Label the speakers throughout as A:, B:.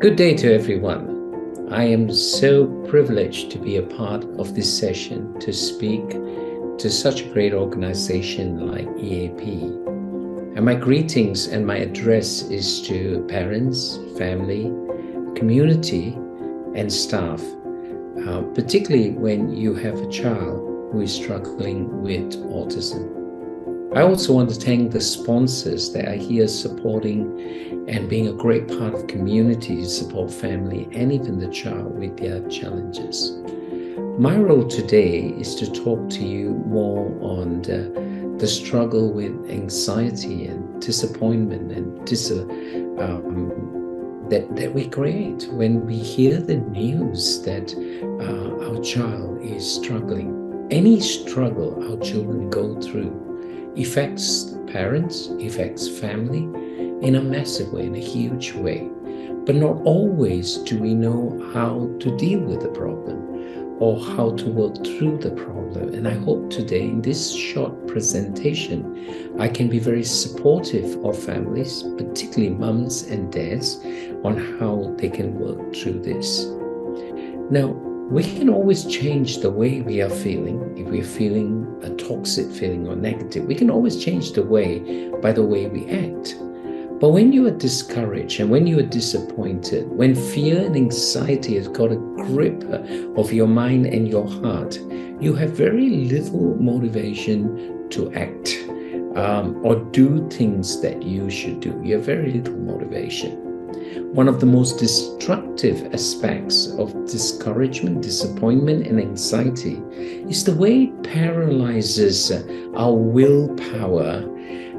A: Good day to everyone. I am so privileged to be a part of this session to speak to such a great organization like EAP. And my greetings and my address is to parents, family, community, and staff, particularly when you have a child who is struggling with autism. I also want to thank the sponsors that are here supporting and being a great part of community to support family and even the child with their challenges. My role today is to talk to you more on the struggle with anxiety and disappointment and that we create when we hear the news that our child is struggling. Any struggle our children go through affects parents, affects family in a massive way, in a huge way. But not always do we know how to deal with the problem or how to work through the problem. And I hope today in this short presentation, I can be very supportive of families, particularly mums and dads, on how they can work through this. Now, we can always change the way we are feeling. If we're feeling a toxic feeling or negative, we can always change the way by the way we act. But when you are discouraged and when you are disappointed, when fear and anxiety has got a grip of your mind and your heart, you have very little motivation to act or do things that you should do. You have very little motivation. One of the most destructive aspects of discouragement, disappointment, and anxiety is the way it paralyzes our willpower.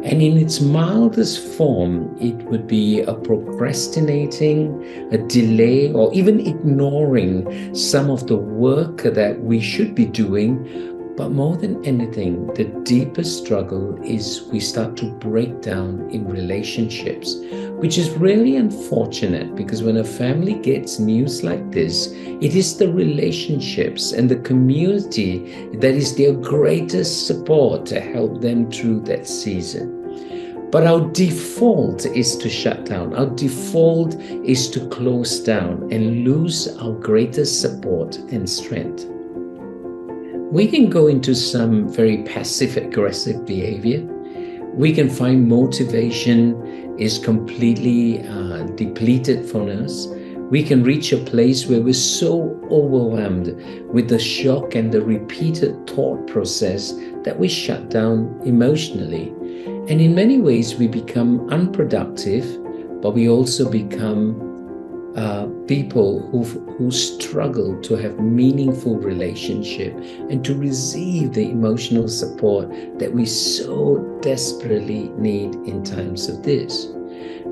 A: And in its mildest form, it would be a procrastinating, a delay, or even ignoring some of the work that we should be doing. But more than anything, the deepest struggle is we start to break down in relationships, which is really unfortunate because when a family gets news like this, it is the relationships and the community that is their greatest support to help them through that season. But our default is to shut down. Our default is to close down and lose our greatest support and strength. We can go into some very passive-aggressive behavior. We can find motivation is completely depleted from us. We can reach a place where we're so overwhelmed with the shock and the repeated thought process that we shut down emotionally. And in many ways, we become unproductive, but we also become people who struggle to have meaningful relationship and to receive the emotional support that we so desperately need in times of this.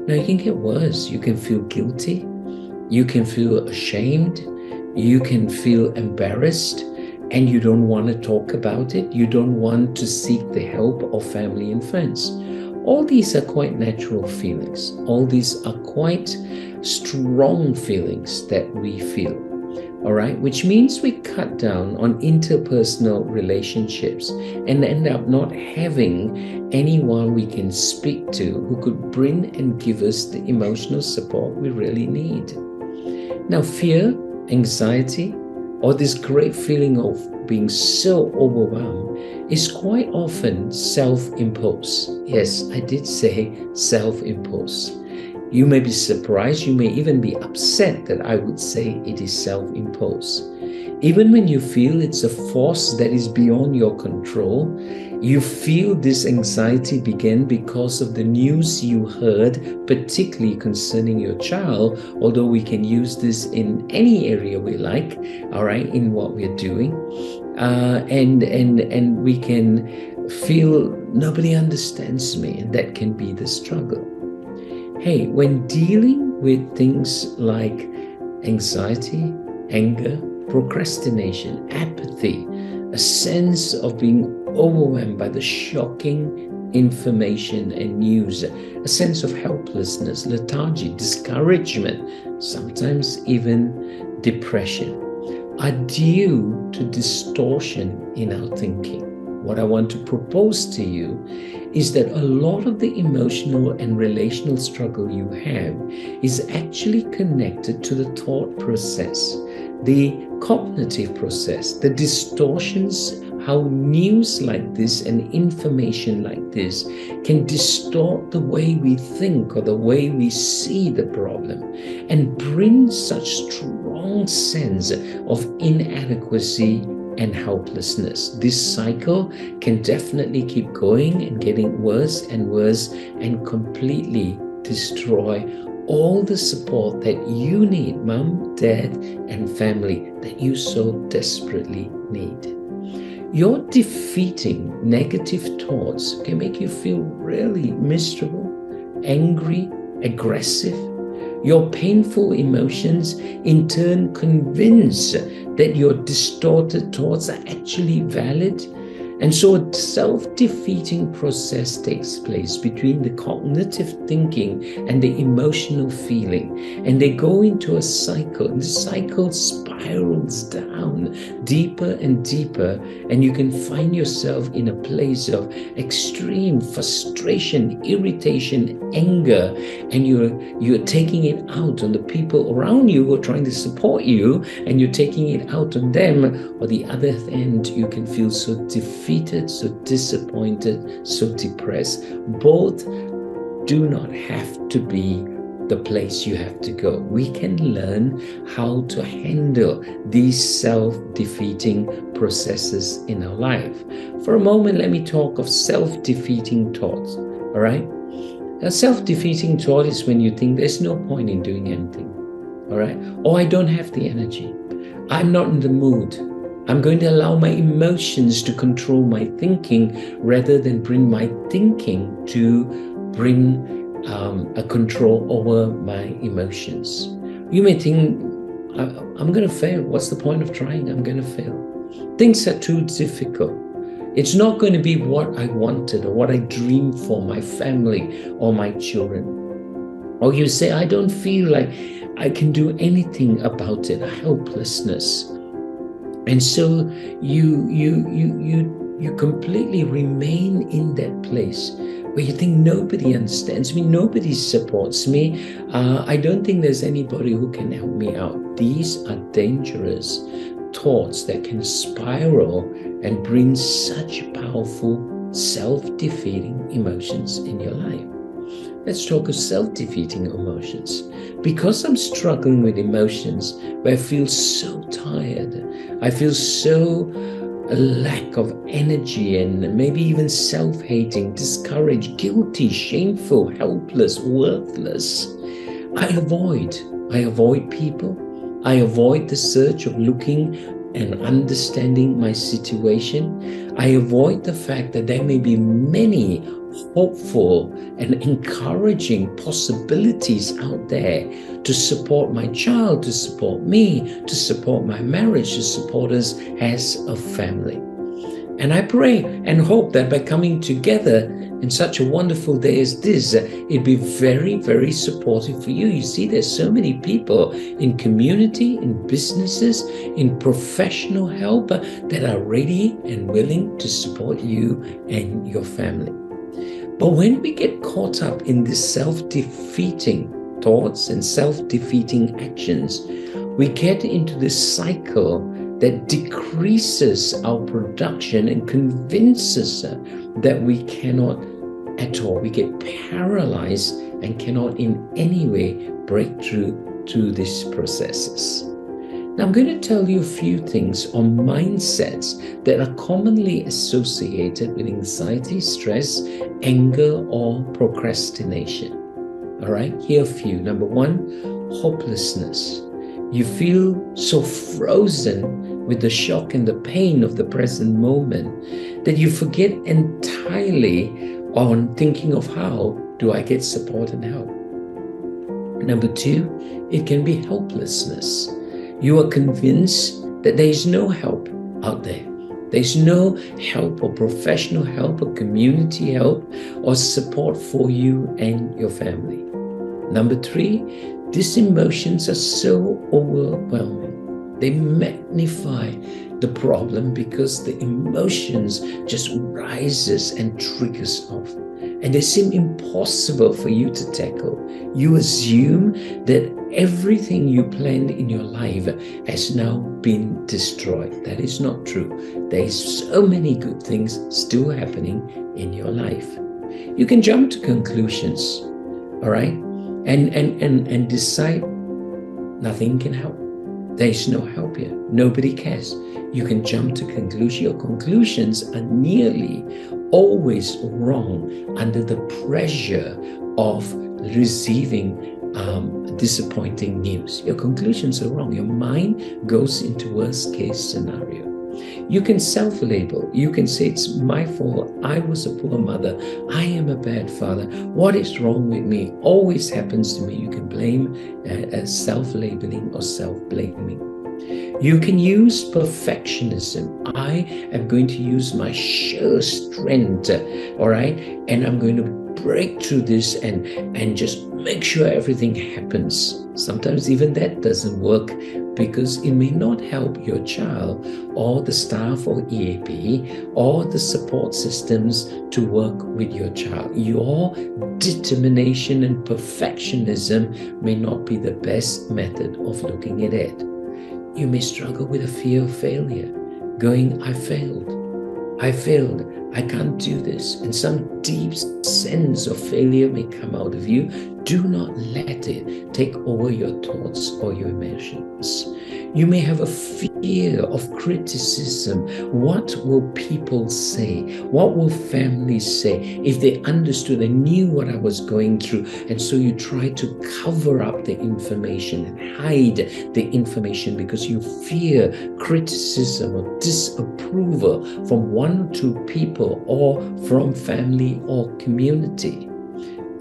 A: Now, it can get worse. You can feel guilty. You can feel ashamed. You can feel embarrassed, and you don't want to talk about it. You don't want to seek the help of family and friends. All these are quite natural feelings. All these are quite strong feelings that we feel, all right? Which means we cut down on interpersonal relationships and end up not having anyone we can speak to who could bring and give us the emotional support we really need. Now, fear, anxiety, or this great feeling of being so overwhelmed is quite often self-imposed. Yes, I did say self-imposed. You may be surprised, you may even be upset that I would say it is self-imposed. Even when you feel it's a force that is beyond your control, you feel this anxiety begin because of the news you heard, particularly concerning your child, although we can use this in any area we like, all right, in what we're doing. And we can feel nobody understands me, and that can be the struggle. Hey, when dealing with things like anxiety, anger, procrastination, apathy, a sense of being overwhelmed by the shocking information and news, a sense of helplessness, lethargy, discouragement, sometimes even depression, are due to distortion in our thinking. what I want to propose to you is that a lot of the emotional and relational struggle you have is actually connected to the thought process, the cognitive process, the distortions, how news like this and information like this can distort the way we think or the way we see the problem and bring such strong sense of inadequacy and helplessness. This cycle can definitely keep going and getting worse and worse and completely destroy all the support that you need, mom, dad, and family, that you so desperately need. Your defeating negative thoughts can make you feel really miserable, angry, aggressive. Your painful emotions in turn convince that your distorted thoughts are actually valid. And so a self-defeating process takes place between the cognitive thinking and the emotional feeling. And they go into a cycle, and the cycle spirals down deeper and deeper. And you can find yourself in a place of extreme frustration, irritation, anger, and you're taking it out on the people around you who are trying to support you, and you're taking it out on them. Or the other end, you can feel so defeated, so disappointed, so depressed. Both do not have to be the place you have to go. We can learn how to handle these self-defeating processes in our life. For a moment, let me talk of self-defeating thoughts, all right? A self-defeating thought is when you think there's no point in doing anything, all right? Or I don't have the energy. I'm not in the mood. I'm going to allow my emotions to control my thinking rather than bring my thinking to bring a control over my emotions. You may think, I'm going to fail. What's the point of trying? I'm going to fail. Things are too difficult. It's not going to be what I wanted or what I dreamed for my family or my children. Or you say, I don't feel like I can do anything about it, helplessness. And so you completely remain in that place where you think nobody understands me, nobody supports me. I don't think there's anybody who can help me out. These are dangerous thoughts that can spiral and bring such powerful self-defeating emotions in your life. Let's talk of self-defeating emotions. Because I'm struggling with emotions where I feel so tired, I feel so a lack of energy and maybe even self-hating, discouraged, guilty, shameful, helpless, worthless, I avoid people. I avoid the search of looking and understanding my situation. I avoid the fact that there may be many hopeful and encouraging possibilities out there to support my child, to support me, to support my marriage, to support us as a family. And I pray and hope that by coming together in such a wonderful day as this, it'd be very, very supportive for you. You see, there's so many people in community, in businesses, in professional help that are ready and willing to support you and your family. But when we get caught up in this self-defeating thoughts and self-defeating actions, we get into this cycle that decreases our production and convinces that we cannot at all. We get paralyzed and cannot in any way break through to these processes. Now, I'm going to tell you a few things on mindsets that are commonly associated with anxiety, stress, anger, or procrastination. All right, here are a few. Number one, hopelessness. You feel so frozen with the shock and the pain of the present moment that you forget entirely on thinking of how do I get support and help. Number two, it can be helplessness. You are convinced that there is no help out there. There's no help or professional help or community help or support for you and your family. Number three, these emotions are so overwhelming. They magnify the problem because the emotions just rises and triggers off. And they seem impossible for you to tackle. You assume that everything you planned in your life has now been destroyed. That is not true. There is so many good things still happening in your life. You can jump to conclusions, all right? And decide nothing can help. There is no help here. Nobody cares. You can jump to conclusions. Your conclusions are nearly always wrong under the pressure of receiving disappointing news. Your conclusions are wrong. Your mind goes into worst case scenario. You can self-label. You can say, it's my fault. I was a poor mother. I am a bad father. What is wrong with me? Always happens to me. You can blame self-labeling or self-blaming. You can use perfectionism. I am going to use my sheer strength, all right? And I'm going to break through this and just make sure everything happens. Sometimes even that doesn't work because it may not help your child or the staff or EAP or the support systems to work with your child. Your determination and perfectionism may not be the best method of looking at it. You may struggle with a fear of failure, going, I failed, I can't do this. And some deep sense of failure may come out of you. Do not let it take over your thoughts or your emotions. You may have a fear of criticism. What will people say? What will families say if they understood and knew what I was going through? And so you try to cover up the information and hide the information because you fear criticism or disapproval from one or two people or from family or community.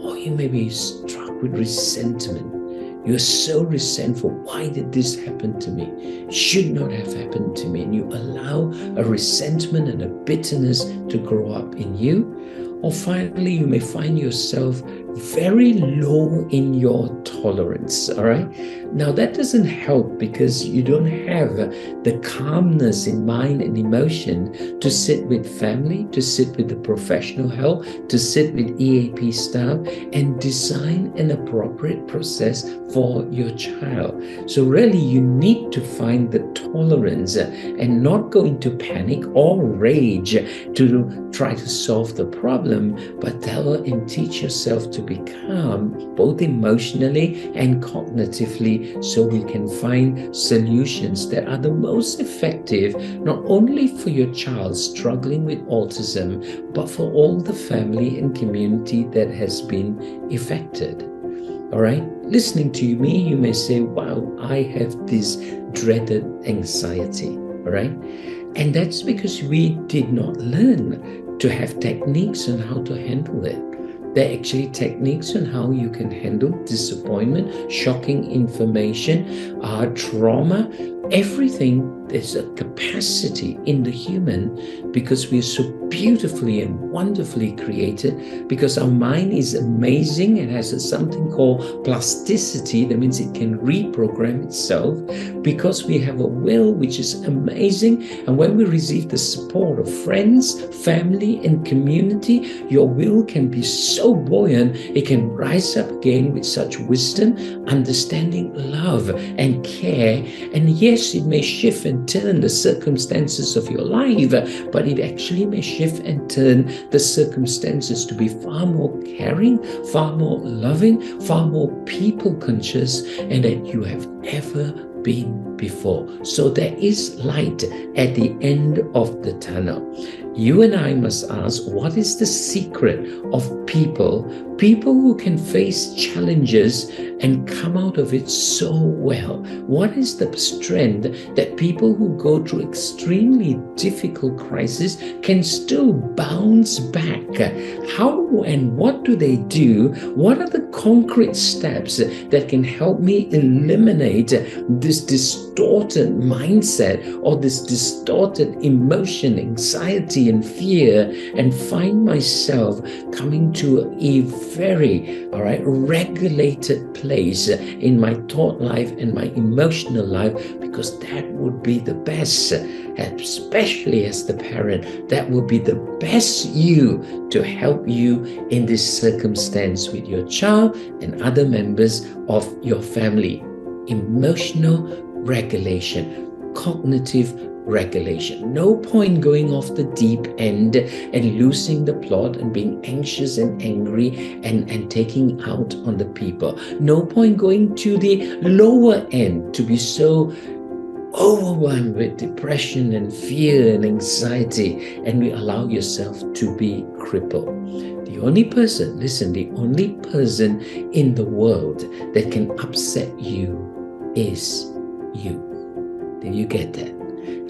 A: Or you may be struck with resentment. You're so resentful. Why did this happen to me? It should not have happened to me. And you allow a resentment and a bitterness to grow up in you. Or finally, you may find yourself very low in your tolerance, all right? Now, that doesn't help because you don't have the calmness in mind and emotion to sit with family, to sit with the professional help, to sit with EAP staff and design an appropriate process for your child. So really, you need to find the tolerance and not go into panic or rage to try to solve the problem, but tell and teach yourself to be calm, both emotionally and cognitively, so we can find solutions that are the most effective, not only for your child struggling with autism, but for all the family and community that has been affected. All right? Listening to me, you may say, wow, I have this dreaded anxiety. All right? And that's because we did not learn to have techniques on how to handle it. There are actually techniques on how you can handle disappointment, shocking information, trauma, everything. There's a capacity in the human because we are so beautifully and wonderfully created, because our mind is amazing and has something called plasticity. That means it can reprogram itself, because we have a will which is amazing. And when we receive the support of friends, family, and community, your will can be so buoyant, it can rise up again with such wisdom, understanding, love, and care. And yes, it may shift and turn the circumstances of your life, but it actually may shift and turn the circumstances to be far more caring, far more loving, far more people conscious, and that you have ever been before. So there is light at the end of the tunnel. You and I must ask, what is the secret of people who can face challenges and come out of it so well? What is the strength that people who go through extremely difficult crises can still bounce back? How and what do they do? What are the concrete steps that can help me eliminate this distorted mindset or this distorted emotion, anxiety, and fear, and find myself coming to a very, regulated place in my thought life and my emotional life, because that would be the best. especially as the parent, that will be the best you to help you in this circumstance with your child and other members of your family. Emotional regulation, cognitive regulation. No point going off the deep end and losing the plot and being anxious and angry and taking out on the people. No point going to the lower end to be so overwhelmed with depression and fear and anxiety, and you allow yourself to be crippled. The only person, listen, the only person in the world that can upset you is you. Did you get that?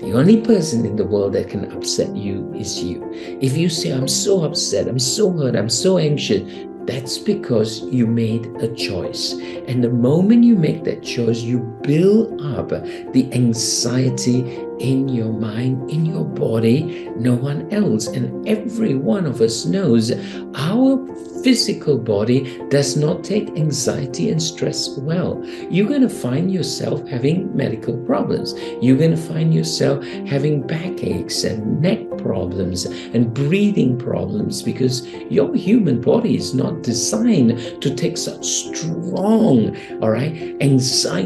A: The only person in the world that can upset you is you. If you say, I'm so upset, I'm so hurt, I'm so anxious, that's because you made a choice. And the moment you make that choice, you build up the anxiety in your mind, in your body, no one else. And every one of us knows our physical body does not take anxiety and stress well. You're going to find yourself having medical problems. You're going to find yourself having backaches and neck problems and breathing problems because your human body is not designed to take such strong,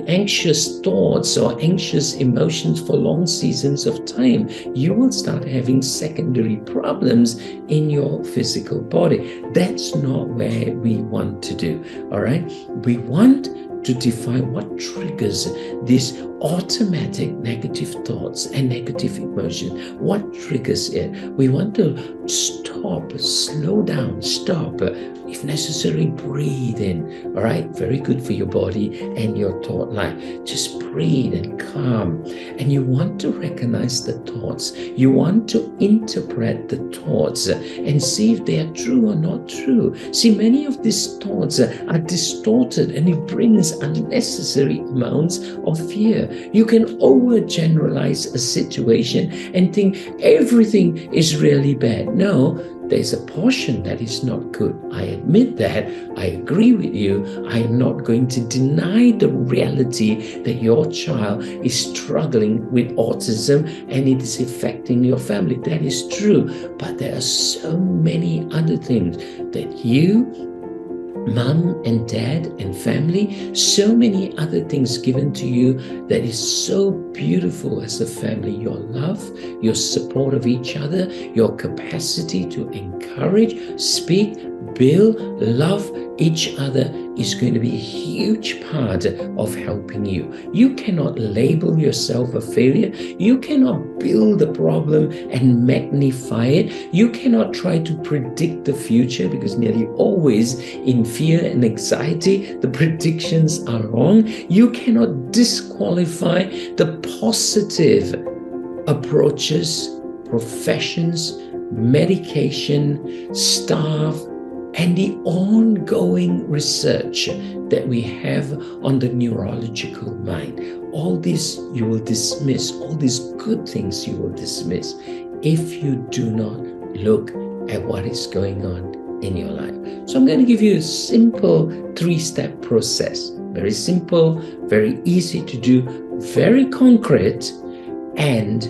A: anxious thoughts or anxious emotions for long seasons of time. You will start having secondary problems in your physical body. That's not where we want to do, all right? We want to define what triggers these automatic negative thoughts and negative emotions. What triggers it? We want to stop, slow down, stop. If necessary, breathe in. All right, very good for your body and your thought life. Just breathe and calm. And you want to recognize the thoughts. You want to interpret the thoughts and see if they are true or not true. See, many of these thoughts are distorted and it brings unnecessary amounts of fear. You can overgeneralize a situation and think everything is really bad. No, there's a portion that is not good. I admit that. I agree with you. I am not going to deny the reality that your child is struggling with autism and it is affecting your family. That is true. But there are so many other things that you, mom and dad and family, so many other things given to you that is so beautiful as a family. Your love, your support of each other, your capacity to encourage, speak, build, love each other is going to be a huge part of helping you. You cannot label yourself a failure. You cannot build a problem and magnify it. You cannot try to predict the future because nearly always in fear and anxiety, the predictions are wrong. You cannot disqualify the positive approaches, professions, medication, staff, and the ongoing research that we have on the neurological mind. All this you will dismiss, all these good things you will dismiss if you do not look at what is going on in your life. So I'm going to give you a simple 3-step process. Very simple, very easy to do, very concrete, and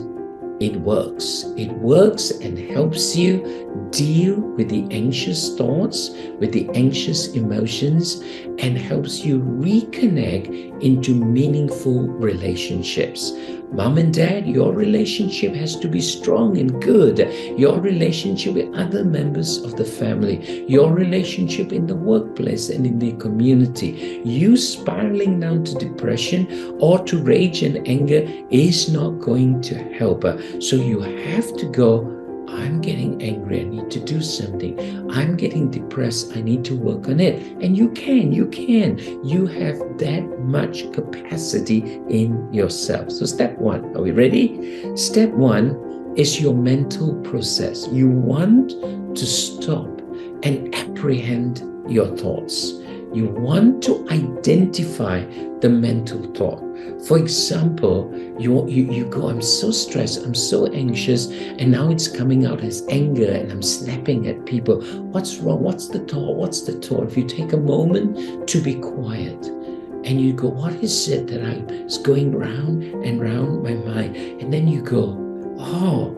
A: it works. It works and helps you deal with the anxious thoughts, with the anxious emotions, and helps you reconnect into meaningful relationships. Mom and dad, your relationship has to be strong and good. Your relationship with other members of the family, your relationship in the workplace and in the community. You spiraling down to depression or to rage and anger is not going to help. So you have to go, I'm getting angry, I need to do something. I'm getting depressed, I need to work on it. And you can. You have that much capacity in yourself. So step 1, are we ready? Step 1 is your mental process. You want to stop and apprehend your thoughts. You want to identify the mental thought. For example, you go, I'm so stressed, I'm so anxious, and now it's coming out as anger and I'm snapping at people. What's wrong? What's the thought? What's the thought? If you take a moment to be quiet and you go, what is it that is going round and round my mind? And then you go, oh,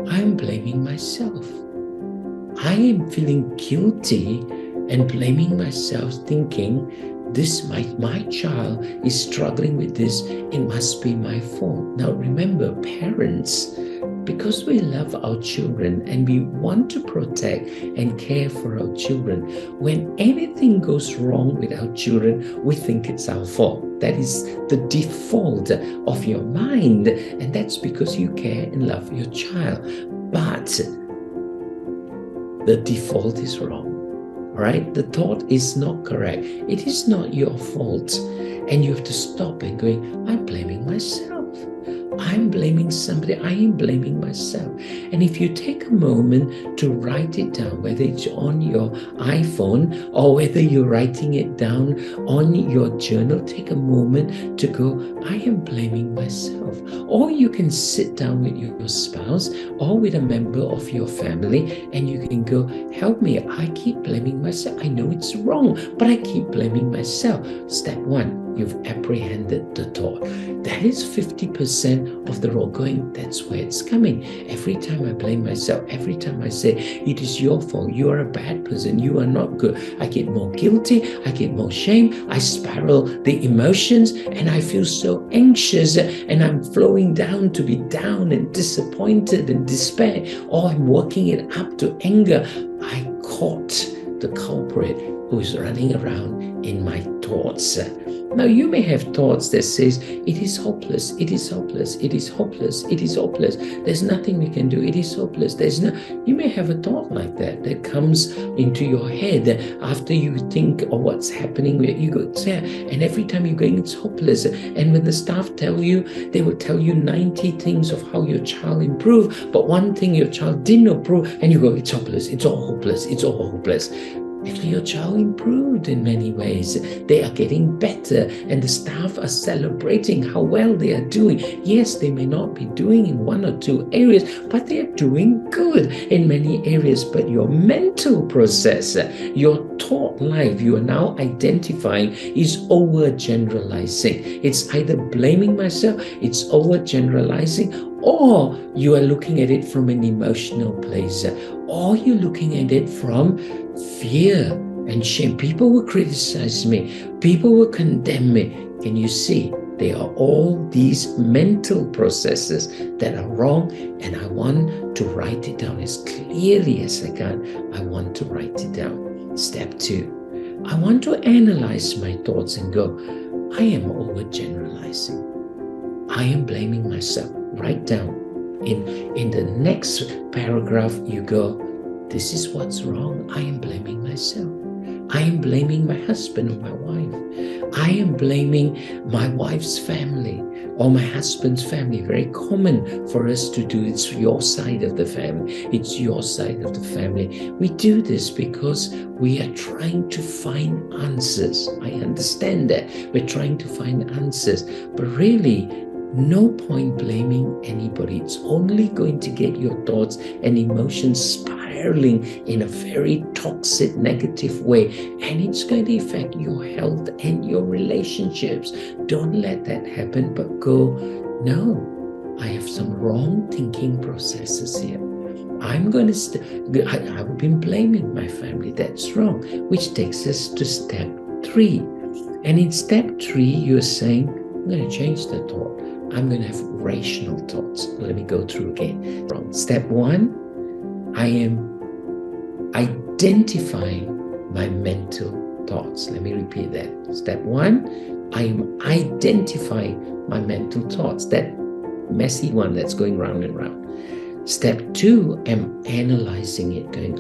A: I'm blaming myself. I am feeling guilty and blaming myself, thinking my child is struggling with this, it must be my fault. Now remember, parents, because we love our children and we want to protect and care for our children, when anything goes wrong with our children, we think it's our fault. That is the default of your mind, and that's because you care and love your child. But the default is wrong. Right? The thought is not correct. It is not your fault. And you have to stop and going, I'm blaming myself. I'm blaming somebody. I am blaming myself. And if you take a moment to write it down, whether it's on your iPhone or whether you're writing it down on your journal, take a moment to go, I am blaming myself. Or you can sit down with your spouse or with a member of your family and you can go, help me. I keep blaming myself. I know it's wrong, but I keep blaming myself. Step one, you've apprehended the thought. That is 50% of the role going, that's where it's coming. Every time I blame myself, every time I say, it is your fault, you are a bad person, you are not good, I get more guilty, I get more shame, I spiral the emotions, and I feel so anxious, and I'm flowing down to be down and disappointed and despair, or I'm working it up to anger. I caught the culprit who is running around in my thoughts. Now you may have thoughts that says, it is hopeless, it is hopeless, it is hopeless, it is hopeless, there's nothing we can do, it is hopeless, you may have a thought like that comes into your head after you think of what's happening where you go, and every time you're going, it's hopeless. And when the staff tell you, they will tell you 90 things of how your child improved, but one thing your child didn't improve, and you go, it's hopeless, it's all hopeless, it's all hopeless. Actually, your child improved in many ways. They are getting better, and the staff are celebrating how well they are doing. Yes, they may not be doing in one or two areas, but they are doing good in many areas. But your mental process, your thought life, you are now identifying is overgeneralizing. It's either blaming myself, it's overgeneralizing, or you are looking at it from an emotional place, or you're looking at it from fear and shame. People will criticize me. People will condemn me. Can you see? They are all these mental processes that are wrong, and I want to write it down as clearly as I can. I want to write it down. Step two, I want to analyze my thoughts and go, I am overgeneralizing. I am blaming myself. Write down. In the next paragraph, you go, this is what's wrong. I am blaming myself. I am blaming my husband or my wife. I am blaming my wife's family or my husband's family. Very common for us to do. It's your side of the family. It's your side of the family. We do this because we are trying to find answers. I understand that. We're trying to find answers. But really, no point blaming anybody. It's only going to get your thoughts and emotions spiraling in a very toxic, negative way, and it's going to affect your health and your relationships. Don't let that happen, but go, no, I have some wrong thinking processes here. I'm going to, I've been blaming my family. That's wrong, which takes us to step 3. And in step 3, you're saying, I'm going to change the thought. I'm going to have rational thoughts. Let me go through again. Step 1, I am identifying my mental thoughts. Let me repeat that. Step 1, I am identifying my mental thoughts. That messy one that's going round and round. Step 2, I'm analyzing it, going,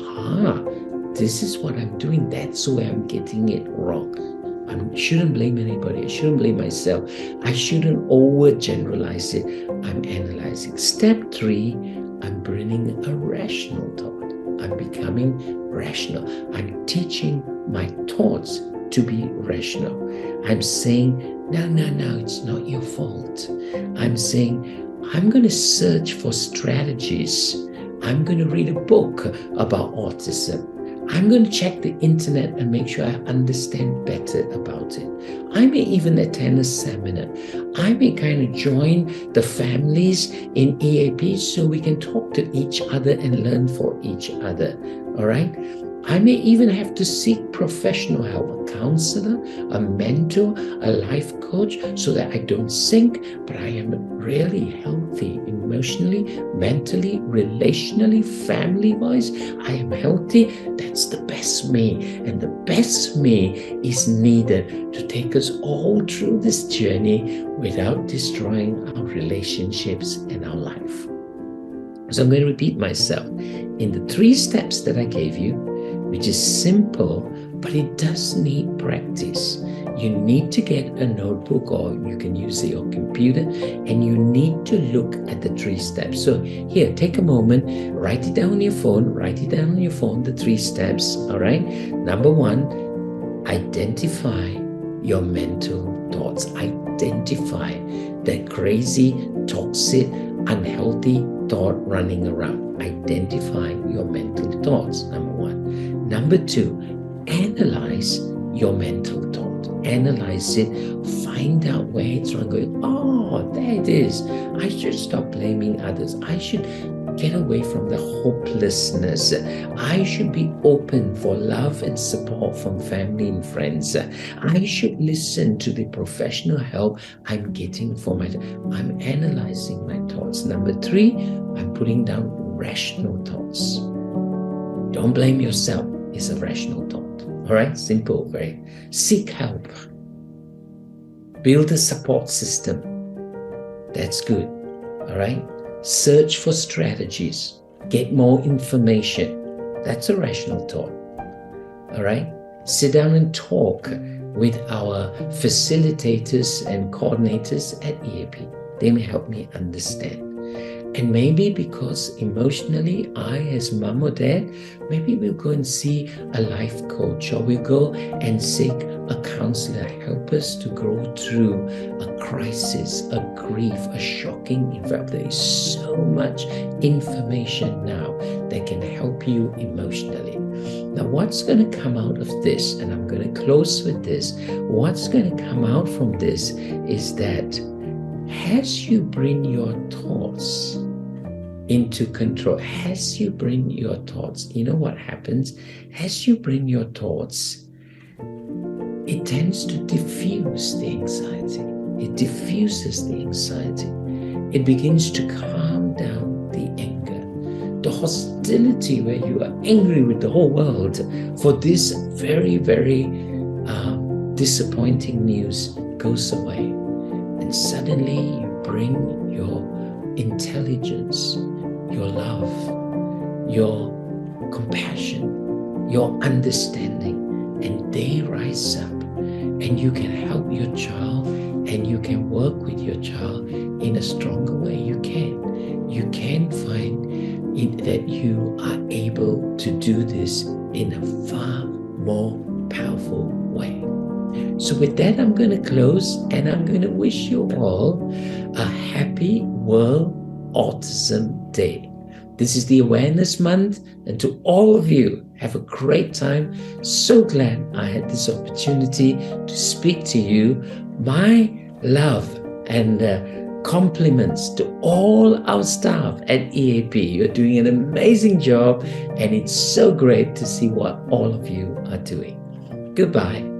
A: this is what I'm doing. That's where I'm getting it wrong. I shouldn't blame anybody. I shouldn't blame myself. I shouldn't overgeneralize it. I'm analyzing. Step 3, I'm bringing a rational thought. I'm becoming rational. I'm teaching my thoughts to be rational. I'm saying, no, it's not your fault. I'm saying, I'm going to search for strategies. I'm going to read a book about autism. I'm going to check the internet and make sure I understand better about it. I may even attend a seminar. I may kind of join the families in EAP so we can talk to each other and learn for each other. All right? I may even have to seek professional help, a counselor, a mentor, a life coach, so that I don't sink, but I am really healthy emotionally, mentally, relationally, family-wise. I am healthy. That's the best me. And the best me is needed to take us all through this journey without destroying our relationships and our life. So I'm going to repeat myself. In the 3 steps that I gave you, which is simple, but it does need practice. You need to get a notebook, or you can use your computer, and you need to look at the 3 steps. So here, take a moment, write it down on your phone, the 3 steps, all right? Number 1, identify your mental thoughts. Identify that crazy, toxic, unhealthy thought running around. Identify your mental thoughts, number 1. Number 2, analyze your mental thought. Analyze it, find out where it's wrong. Going, oh, there it is. I should stop blaming others. I should get away from the hopelessness. I should be open for love and support from family and friends. I should listen to the professional help I'm getting for I'm analyzing my thoughts. Number 3, I'm putting down rational thoughts. Don't blame yourself. It's a rational thought. All right? Simple, very. Seek help. Build a support system. That's good. All right? Search for strategies. Get more information. That's a rational thought. All right? Sit down and talk with our facilitators and coordinators at EAP. They may help me understand. And maybe because emotionally, I as mom or dad, maybe we'll go and see a life coach, or we'll go and seek a counselor, help us to grow through a crisis, a grief, a shocking event. There is so much information now that can help you emotionally. Now, what's going to come out of this, and I'm going to close with this, what's going to come out from this is that as you bring your thoughts into control, as you bring your thoughts, you know what happens? As you bring your thoughts, it tends to diffuse the anxiety. It diffuses the anxiety. It begins to calm down the anger, the hostility where you are angry with the whole world for this very, very disappointing news goes away. And suddenly you bring your intelligence, your love, your compassion, your understanding, and they rise up, and you can help your child, and you can work with your child in a stronger way. You can find that you are able to do this in a far more powerful way. So with that, I'm going to close, and I'm going to wish you all a happy World Autism Day. This is the Awareness Month, and to all of you, have a great time. So glad I had this opportunity to speak to you. My love and compliments to all our staff at EAP. You're doing an amazing job, and it's so great to see what all of you are doing. Goodbye.